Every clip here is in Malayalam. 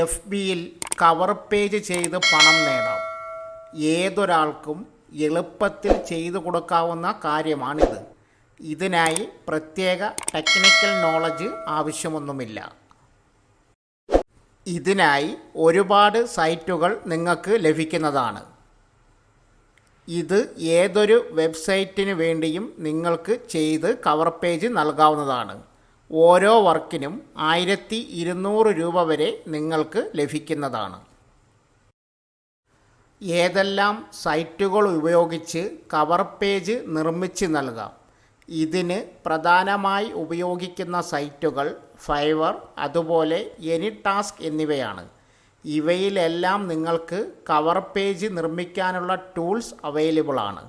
എഫ് ബിയിൽ കവർ പേജ് ചെയ്ത് പണം നേടാം. ഏതൊരാൾക്കും എളുപ്പത്തിൽ ചെയ്തു കൊടുക്കാവുന്ന കാര്യമാണിത്. ഇതിനായി പ്രത്യേക ടെക്നിക്കൽ നോളജ് ആവശ്യമൊന്നുമില്ല. ഇതിനായി ഒരുപാട് സൈറ്റുകൾ നിങ്ങൾക്ക് ലഭിക്കുന്നതാണ്. ഇത് ഏതൊരു വെബ്സൈറ്റിന് വേണ്ടിയും നിങ്ങൾക്ക് ചെയ്ത് കവർ പേജ് നൽകാവുന്നതാണ്. ഓരോ വർക്കിനും 1200 രൂപ വരെ നിങ്ങൾക്ക് ലഭിക്കുന്നതാണ്. ഏതെല്ലാം സൈറ്റുകൾ ഉപയോഗിച്ച് കവർ പേജ് നിർമ്മിച്ച് നൽകാം? ഇതിന് പ്രധാനമായി ഉപയോഗിക്കുന്ന സൈറ്റുകൾ ഫൈവർ, അതുപോലെ എനിടാസ്ക് എന്നിവയാണ്. ഇവയിലെല്ലാം നിങ്ങൾക്ക് കവർ പേജ് നിർമ്മിക്കാനുള്ള ടൂൾസ് അവൈലബിൾ ആണ്.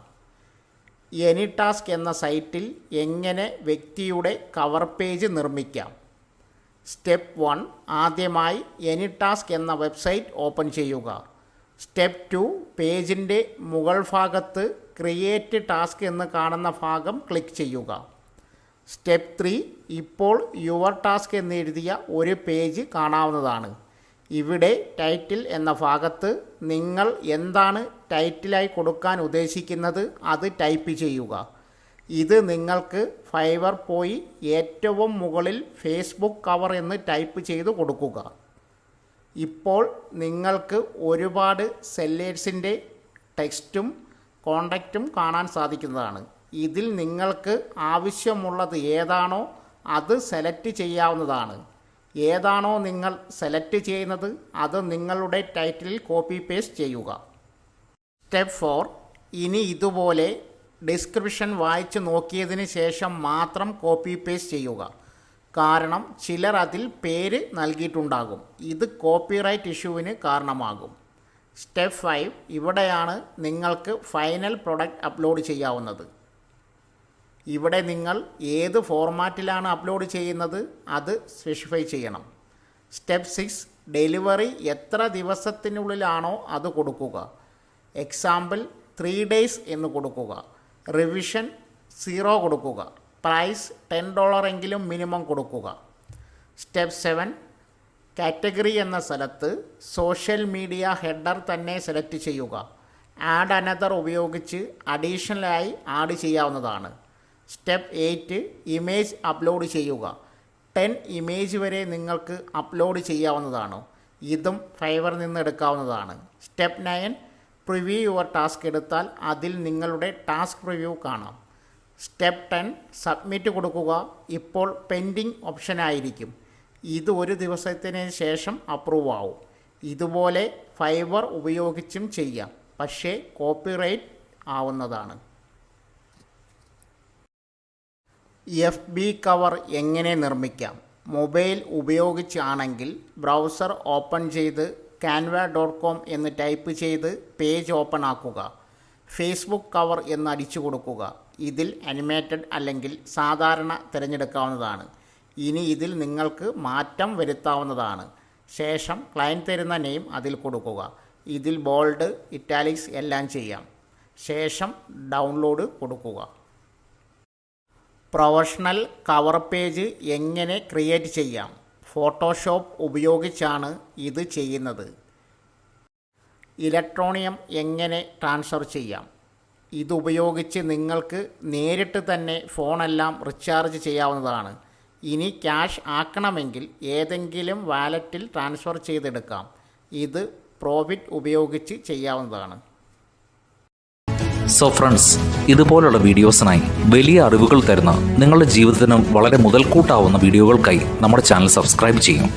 എനിടാസ്ക് എന്ന സൈറ്റിൽ എങ്ങനെ വ്യക്തിയുടെ കവർ പേജ് നിർമ്മിക്കാം? സ്റ്റെപ്പ് 1, ആദ്യമായി എനിടാസ്ക് എന്ന വെബ്സൈറ്റ് ഓപ്പൺ ചെയ്യുക. സ്റ്റെപ്പ് 2, പേജിൻ്റെ മുകൾ ഭാഗത്ത് ക്രിയേറ്റ് ടാസ്ക് എന്ന് കാണുന്ന ഭാഗം ക്ലിക്ക് ചെയ്യുക. സ്റ്റെപ്പ് 3, ഇപ്പോൾ യുവർ ടാസ്ക് എന്നെഴുതിയ ഒരു പേജ് കാണാവുന്നതാണ്. ഇവിടെ ടൈറ്റിൽ എന്ന ഭാഗത്ത് നിങ്ങൾ എന്താണ് ടൈറ്റിലായി കൊടുക്കാൻ ഉദ്ദേശിക്കുന്നത് അത് ടൈപ്പ് ചെയ്യുക. ഇത് നിങ്ങൾക്ക് ഫൈവർ പോയി ഏറ്റവും മുകളിൽ ഫേസ്ബുക്ക് കവർ എന്ന് ടൈപ്പ് ചെയ്ത് കൊടുക്കുക. ഇപ്പോൾ നിങ്ങൾക്ക് ഒരുപാട് സെല്ലേഴ്സിൻ്റെ ടെക്സ്റ്റും കോണ്ടാക്റ്റും കാണാൻ സാധിക്കുന്നതാണ്. ഇതിൽ നിങ്ങൾക്ക് ആവശ്യമുള്ളത് ഏതാണോ അത് സെലക്ട് ചെയ്യാവുന്നതാണ്. ഏതാണോ നിങ്ങൾ സെലക്ട് ചെയ്യുന്നത് അത് നിങ്ങളുടെ ടൈറ്റിലിൽ കോപ്പി പേസ്റ്റ് ചെയ്യുക. സ്റ്റെപ്പ് 4, ഇനി ഇതുപോലെ ഡിസ്ക്രിപ്ഷൻ വായിച്ച് നോക്കിയതിന് ശേഷം മാത്രം കോപ്പി പേസ്റ്റ് ചെയ്യുക. കാരണം ചിലർ അതിൽ പേര് നൽകിയിട്ടുണ്ടാകും. ഇത് കോപ്പിറൈറ്റ് ഇഷ്യൂവിന് കാരണമാകും. സ്റ്റെപ്പ് 5, ഇവിടെയാണ് നിങ്ങൾക്ക് ഫൈനൽ പ്രൊഡക്റ്റ് അപ്ലോഡ് ചെയ്യാവുന്നത്. ഇവിടെ നിങ്ങൾ ഏത് ഫോർമാറ്റിലാണ് അപ്ലോഡ് ചെയ്യുന്നത് അത് സ്പെസിഫൈ ചെയ്യണം. സ്റ്റെപ്പ് 6, ഡെലിവറി എത്ര ദിവസത്തിനുള്ളിലാണോ അത് കൊടുക്കുക. എക്സാമ്പിൾ 3 days എന്ന് കൊടുക്കുക. റിവിഷൻ 0 കൊടുക്കുക. പ്രൈസ് $10 എങ്കിലും മിനിമം കൊടുക്കുക. സ്റ്റെപ്പ് 7, കാറ്റഗറി എന്ന സ്ഥലത്ത് സോഷ്യൽ മീഡിയ ഹെഡർ തന്നെ സെലക്ട് ചെയ്യുക. ആഡ് അനദർ ഉപയോഗിച്ച് അഡീഷണലായി ആഡ് ചെയ്യാവുന്നതാണ്. സ്റ്റെപ്പ് 8, ഇമേജ് അപ്ലോഡ് ചെയ്യുക. 10 ഇമേജ് വരെ നിങ്ങൾക്ക് അപ്ലോഡ് ചെയ്യാവുന്നതാണ്. ഇതും ഫൈവറിൽ നിന്ന് എടുക്കാവുന്നതാണ്. സ്റ്റെപ്പ് 9, പ്രിവ്യൂ യുവർ ടാസ്ക് എടുത്താൽ അതിൽ നിങ്ങളുടെ ടാസ്ക് പ്രിവ്യൂ കാണാം. സ്റ്റെപ്പ് 10, സബ്മിറ്റ് കൊടുക്കുക. ഇപ്പോൾ പെൻഡിങ് ഓപ്ഷൻ ആയിരിക്കും. ഇത് ഒരു ദിവസത്തിന് ശേഷം അപ്രൂവ് ആവും. ഇതുപോലെ ഫൈവർ ഉപയോഗിച്ചും ചെയ്യാം, പക്ഷേ കോപ്പിറൈറ്റ് ആവുന്നതാണ്. എഫ് ബി കവർ എങ്ങനെ നിർമ്മിക്കാം? മൊബൈൽ ഉപയോഗിച്ചാണെങ്കിൽ ബ്രൗസർ ഓപ്പൺ ചെയ്ത് canva.com എന്ന് ടൈപ്പ് ചെയ്ത് പേജ് ഓപ്പൺ ആക്കുക. ഫേസ്ബുക്ക് കവർ എന്ന് അടിച്ചു കൊടുക്കുക. ഇതിൽ അനിമേറ്റഡ് അല്ലെങ്കിൽ സാധാരണ തിരഞ്ഞെടുക്കാവുന്നതാണ്. ഇനി ഇതിൽ നിങ്ങൾക്ക് മാറ്റം വരുത്താവുന്നതാണ്. ശേഷം ക്ലയൻറ്റ് തരുന്ന നെയിം അതിൽ കൊടുക്കുക. ഇതിൽ ബോൾഡ്, ഇറ്റാലിക്സ് എല്ലാം ചെയ്യാം. ശേഷം ഡൗൺലോഡ് കൊടുക്കുക. പ്രൊഫഷണൽ കവർ പേജ് എങ്ങനെ ക്രിയേറ്റ് ചെയ്യാം? ഫോട്ടോഷോപ്പ് ഉപയോഗിച്ചാണ് ഇത് ചെയ്യുന്നത്. ഇലക്ട്രോണിയം എങ്ങനെ ട്രാൻസ്ഫർ ചെയ്യാം? ഇതുപയോഗിച്ച് നിങ്ങൾക്ക് നേരിട്ട് തന്നെ ഫോണെല്ലാം റീചാർജ് ചെയ്യാവുന്നതാണ്. ഇനി ക്യാഷ് ആക്കണമെങ്കിൽ ഏതെങ്കിലും വാലറ്റിൽ ട്രാൻസ്ഫർ ചെയ്തെടുക്കാം. ഇത് പ്രോഫിറ്റ് ഉപയോഗിച്ച് ചെയ്യാവുന്നതാണ്. സോ ഫ്രണ്ട്സ്, ഇതുപോലുള്ള വീഡിയോസിനായി വലിയ അറിവുകൾ തരുന്ന നിങ്ങളുടെ ജീവിതത്തിന് വളരെ മുതൽക്കൂട്ടാവുന്ന വീഡിയോകൾക്കായി നമ്മുടെ ചാനൽ സബ്സ്ക്രൈബ് ചെയ്യും.